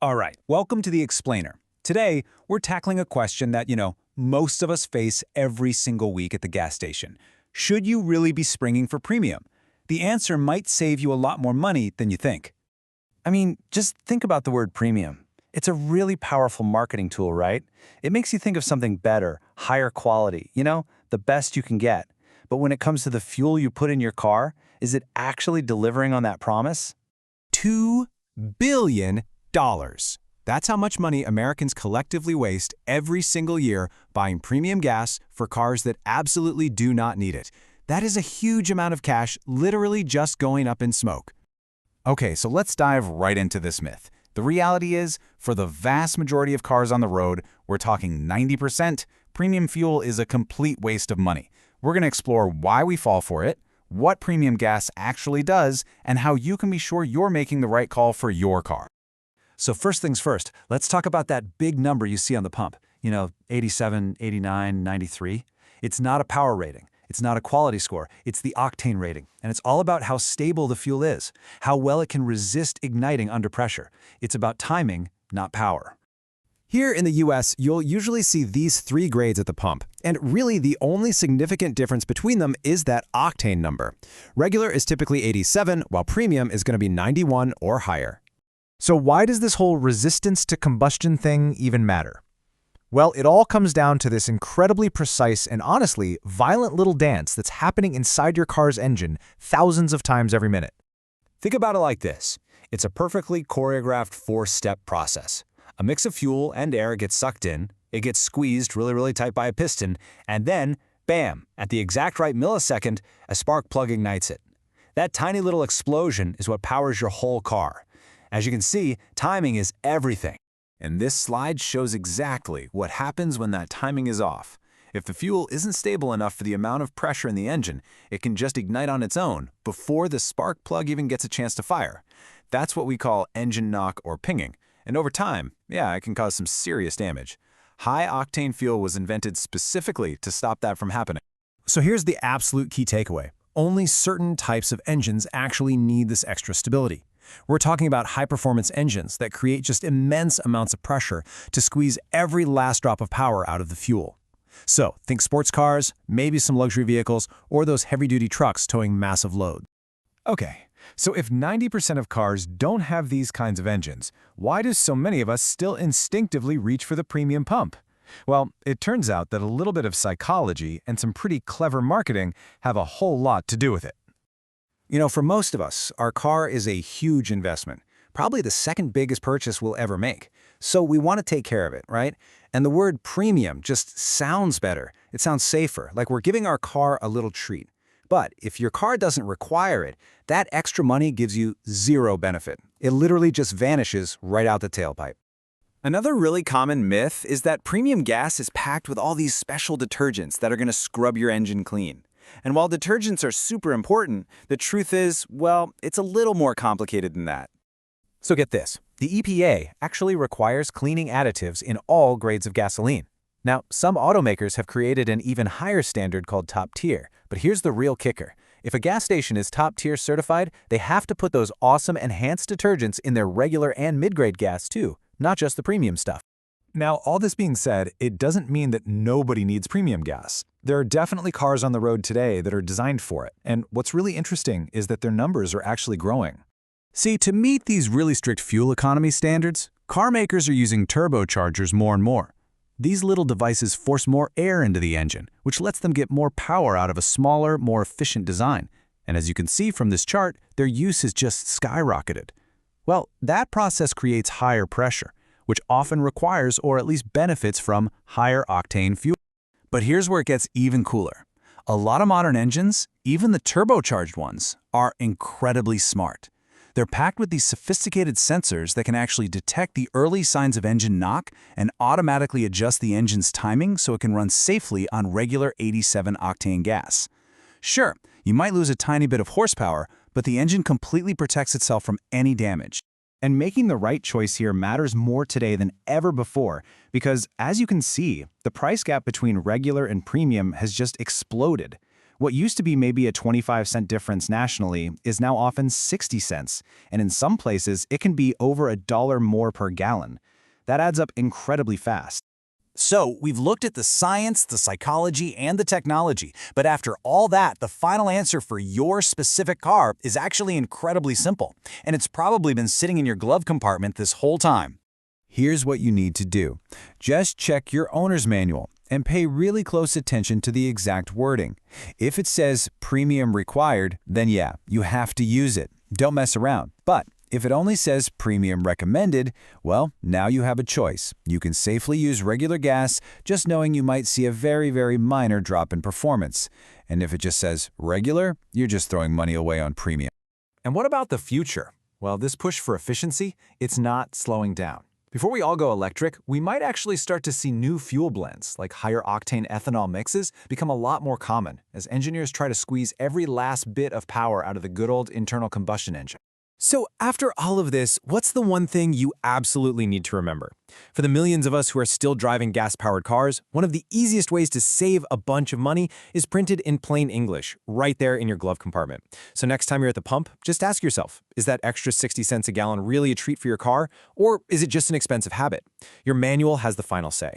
All right, welcome to The Explainer. Today, we're tackling a question that, most of us face every single week at the gas station. Should you really be springing for premium? The answer might save you a lot more money than you think. I mean, just think about the word premium. It's a really powerful marketing tool, right? It makes you think of something better, higher quality, the best you can get. But when it comes to the fuel you put in your car, is it actually delivering on that promise? $2 billion. That's how much money Americans collectively waste every single year buying premium gas for cars that absolutely do not need it. That is a huge amount of cash literally just going up in smoke. Okay, so let's dive right into this myth. The reality is, for the vast majority of cars on the road, we're talking 90%, premium fuel is a complete waste of money. We're going to explore why we fall for it, what premium gas actually does, and how you can be sure you're making the right call for your car. So first things first, let's talk about that big number you see on the pump. 87, 89, 93. It's not a power rating. It's not a quality score. It's the octane rating. And it's all about how stable the fuel is, how well it can resist igniting under pressure. It's about timing, not power. Here in the US, you'll usually see these three grades at the pump, and really the only significant difference between them is that octane number. Regular is typically 87, while premium is going to be 91 or higher. So why does this whole resistance to combustion thing even matter? Well, it all comes down to this incredibly precise and honestly violent little dance that's happening inside your car's engine thousands of times every minute. Think about it like this. It's a perfectly choreographed four-step process. A mix of fuel and air gets sucked in, it gets squeezed really tight by a piston, and then, bam, at the exact right millisecond, a spark plug ignites it. That tiny little explosion is what powers your whole car. As you can see, timing is everything. And this slide shows exactly what happens when that timing is off. If the fuel isn't stable enough for the amount of pressure in the engine, it can just ignite on its own before the spark plug even gets a chance to fire. That's what we call engine knock or pinging. And over time, it can cause some serious damage. High-octane fuel was invented specifically to stop that from happening. So here's the absolute key takeaway. Only certain types of engines actually need this extra stability. We're talking about high-performance engines that create just immense amounts of pressure to squeeze every last drop of power out of the fuel. So think sports cars, maybe some luxury vehicles, or those heavy-duty trucks towing massive loads. Okay, so if 90% of cars don't have these kinds of engines, why do so many of us still instinctively reach for the premium pump? Well, it turns out that a little bit of psychology and some pretty clever marketing have a whole lot to do with it. For most of us, our car is a huge investment, probably the second biggest purchase we'll ever make. So we want to take care of it, right? And the word premium just sounds better. It sounds safer, like we're giving our car a little treat. But if your car doesn't require it, that extra money gives you zero benefit. It literally just vanishes right out the tailpipe. Another really common myth is that premium gas is packed with all these special detergents that are going to scrub your engine clean. And while detergents are super important, the truth is, it's a little more complicated than that. So get this, the EPA actually requires cleaning additives in all grades of gasoline. Now, some automakers have created an even higher standard called top tier, but here's the real kicker. If a gas station is top tier certified, they have to put those awesome enhanced detergents in their regular and mid-grade gas too, not just the premium stuff. Now, all this being said, it doesn't mean that nobody needs premium gas. There are definitely cars on the road today that are designed for it, and what's really interesting is that their numbers are actually growing. See, to meet these really strict fuel economy standards, car makers are using turbochargers more and more. These little devices force more air into the engine, which lets them get more power out of a smaller, more efficient design. And as you can see from this chart, their use has just skyrocketed. Well, that process creates higher pressure, which often requires or at least benefits from higher octane fuel. But here's where it gets even cooler. A lot of modern engines, even the turbocharged ones, are incredibly smart. They're packed with these sophisticated sensors that can actually detect the early signs of engine knock and automatically adjust the engine's timing so it can run safely on regular 87 octane gas. Sure, you might lose a tiny bit of horsepower, but the engine completely protects itself from any damage. And making the right choice here matters more today than ever before because, as you can see, the price gap between regular and premium has just exploded. What used to be maybe a 25-cent difference nationally is now often 60 cents, and in some places it can be over $1 more per gallon. That adds up incredibly fast. So, we've looked at the science, the psychology, and the technology, but after all that, the final answer for your specific car is actually incredibly simple, and it's probably been sitting in your glove compartment this whole time. Here's what you need to do. Just check your owner's manual and pay really close attention to the exact wording. If it says premium required, then yeah, you have to use it. Don't mess around. But if it only says premium recommended, well, now you have a choice. You can safely use regular gas, just knowing you might see a very, very minor drop in performance. And if it just says regular, you're just throwing money away on premium. And what about the future? Well, this push for efficiency, it's not slowing down. Before we all go electric, we might actually start to see new fuel blends, like higher octane ethanol mixes, become a lot more common as engineers try to squeeze every last bit of power out of the good old internal combustion engine. So after all of this, what's the one thing you absolutely need to remember? For the millions of us who are still driving gas-powered cars, one of the easiest ways to save a bunch of money is printed in plain English, right there in your glove compartment. So next time you're at the pump, just ask yourself, is that extra 60 cents a gallon really a treat for your car, or is it just an expensive habit? Your manual has the final say.